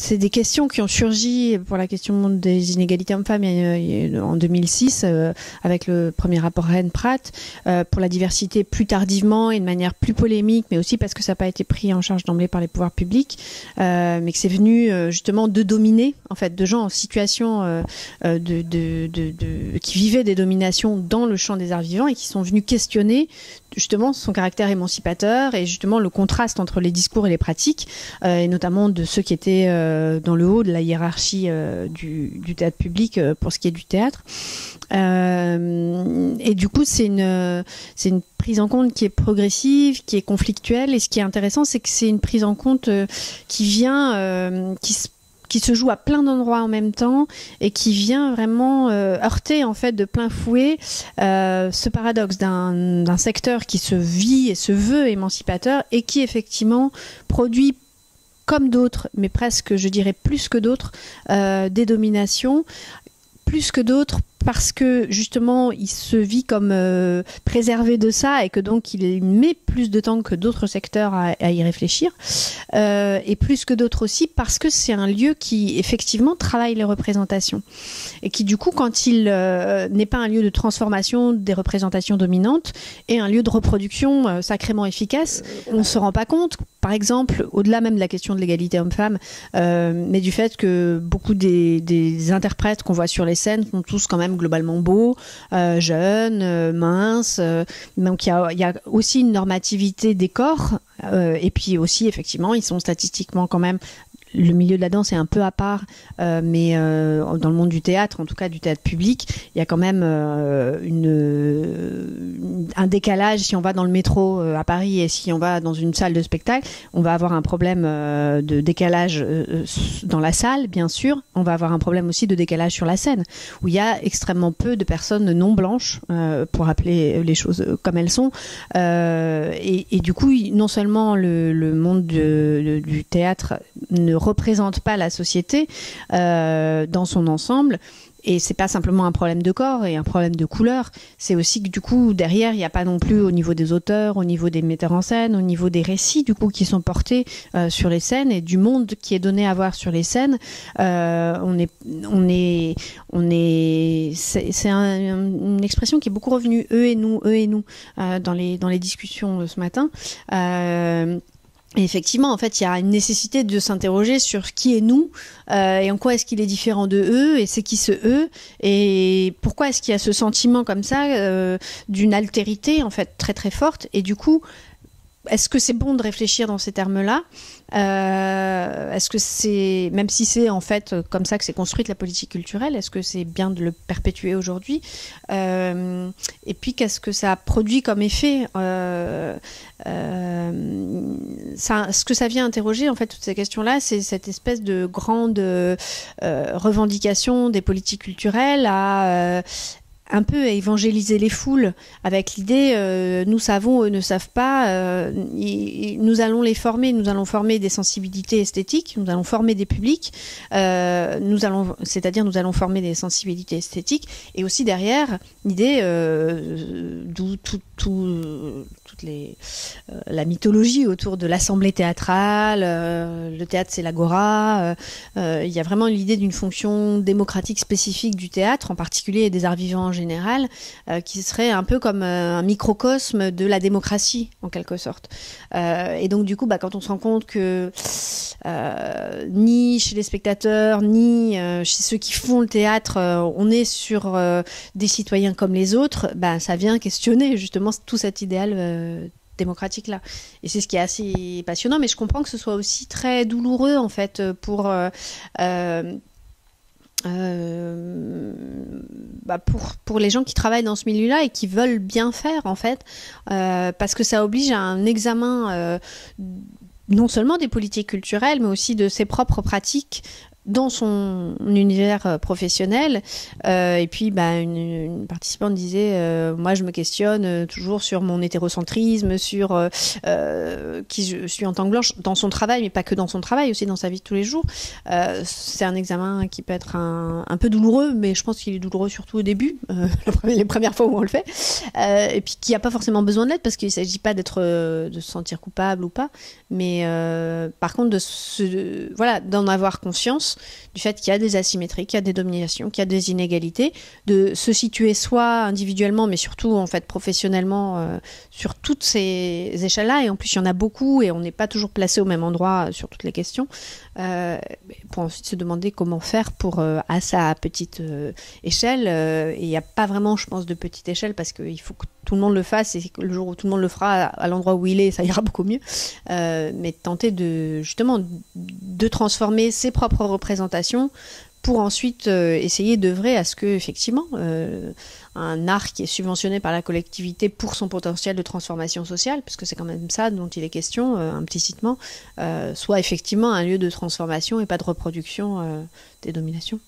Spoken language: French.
c'est des questions qui ont surgi pour la question des inégalités hommes-femmes en 2006 avec le premier rapport Rennes-Pratt, pour la diversité plus tardivement et de manière plus polémique, mais aussi parce que ça n'a pas été pris en charge d'emblée par les pouvoirs publics, mais que c'est venu justement de dominer, en fait, de gens en situation qui vivaient des dominations dans le champ des arts vivants et qui sont venus questionner justement son caractère émancipateur et justement le contraste entre les discours et les pratiques, et notamment de ceux qui étaient dans le haut de la hiérarchie du théâtre public pour ce qui est du théâtre. Et du coup, c'est une prise en compte qui est progressive, qui est conflictuelle, et ce qui est intéressant, c'est que c'est une prise en compte qui vient, qui se joue à plein d'endroits en même temps et qui vient vraiment heurter en fait de plein fouet ce paradoxe d'un secteur qui se vit et se veut émancipateur et qui effectivement produit comme d'autres, mais presque je dirais plus que d'autres, des dominations, plus que d'autres parce que justement il se vit comme préservé de ça et que donc il met plus de temps que d'autres secteurs à y réfléchir, et plus que d'autres aussi parce que c'est un lieu qui effectivement travaille les représentations et qui du coup quand il n'est pas un lieu de transformation des représentations dominantes est un lieu de reproduction sacrément efficace. On ne se rend pas compte, par exemple, au-delà même de la question de l'égalité homme-femme, mais du fait que beaucoup des interprètes qu'on voit sur les scènes sont tous quand même globalement beaux, jeunes, minces. Donc il y a aussi une normativité des corps, et puis aussi effectivement ils sont statistiquement quand même. Le milieu de la danse est un peu à part, mais dans le monde du théâtre, en tout cas du théâtre public, il y a quand même un décalage. Si on va dans le métro à Paris et si on va dans une salle de spectacle, on va avoir un problème de décalage dans la salle, bien sûr. On va avoir un problème aussi de décalage sur la scène, où il y a extrêmement peu de personnes non blanches, pour appeler les choses comme elles sont. Et du coup, non seulement le monde du théâtre ne représente pas la société dans son ensemble, et c'est pas simplement un problème de corps et un problème de couleur, c'est aussi que du coup derrière il n'y a pas non plus au niveau des auteurs, au niveau des metteurs en scène, au niveau des récits du coup qui sont portés sur les scènes et du monde qui est donné à voir sur les scènes. C'est une expression qui est beaucoup revenue, eux et nous dans les discussions ce matin. Et effectivement, en fait, il y a une nécessité de s'interroger sur qui est nous et en quoi est-ce qu'il est différent de eux et c'est qui ce eux et pourquoi est-ce qu'il y a ce sentiment comme ça d'une altérité en fait très très forte. Et du coup, est-ce que c'est bon de réfléchir dans ces termes-là ? Est-ce que c'est, même si c'est en fait comme ça que s'est construite la politique culturelle, est-ce que c'est bien de le perpétuer aujourd'hui ? Et puis qu'est-ce que ça produit comme effet ? Ce que ça vient interroger en fait toutes ces questions-là, c'est cette espèce de grande revendication des politiques culturelles à un peu à évangéliser les foules avec l'idée nous savons, eux ne savent pas, nous allons les former, nous allons former des sensibilités esthétiques, nous allons former des publics, c'est-à-dire nous allons former des sensibilités esthétiques et aussi derrière l'idée d'où toute la mythologie autour de l'assemblée théâtrale, le théâtre c'est l'agora, il y a vraiment l'idée d'une fonction démocratique spécifique du théâtre, en particulier et des arts vivants en général, qui serait un peu comme un microcosme de la démocratie en quelque sorte. Et donc du coup, quand on se rend compte que ni chez les spectateurs, ni chez ceux qui font le théâtre, on est sur des citoyens comme les autres, ça vient questionner justement tout cet idéal démocratique là. Et c'est ce qui est assez passionnant, mais je comprends que ce soit aussi très douloureux en fait pour les gens qui travaillent dans ce milieu-là et qui veulent bien faire en fait, parce que ça oblige à un examen non seulement des politiques culturelles, mais aussi de ses propres pratiques dans son univers professionnel. Et puis, une participante disait, moi, je me questionne toujours sur mon hétérocentrisme, sur qui je suis en tant que blanche, dans son travail, mais pas que dans son travail, aussi dans sa vie de tous les jours. C'est un examen qui peut être un peu douloureux, mais je pense qu'il est douloureux surtout au début, les premières fois où on le fait. Et puis, qui n'a pas forcément besoin de l'aide, parce qu'il ne s'agit pas de se sentir coupable ou pas, mais par contre, d'en avoir conscience du fait qu'il y a des asymétries, qu'il y a des dominations, qu'il y a des inégalités, de se situer soit individuellement, mais surtout en fait professionnellement sur toutes ces échelles-là. Et en plus, il y en a beaucoup et on n'est pas toujours placé au même endroit sur toutes les questions. Pour ensuite se demander comment faire pour, à sa petite échelle. Et il n'y a pas vraiment, je pense, de petite échelle parce qu'il faut que tout le monde le fasse et le jour où tout le monde le fera à l'endroit où il est, ça ira beaucoup mieux. Mais tenter justement de transformer ses propres représentations pour ensuite essayer d'œuvrer à ce que, effectivement, un art qui est subventionné par la collectivité pour son potentiel de transformation sociale, parce que c'est quand même ça dont il est question implicitement, soit effectivement un lieu de transformation et pas de reproduction des dominations.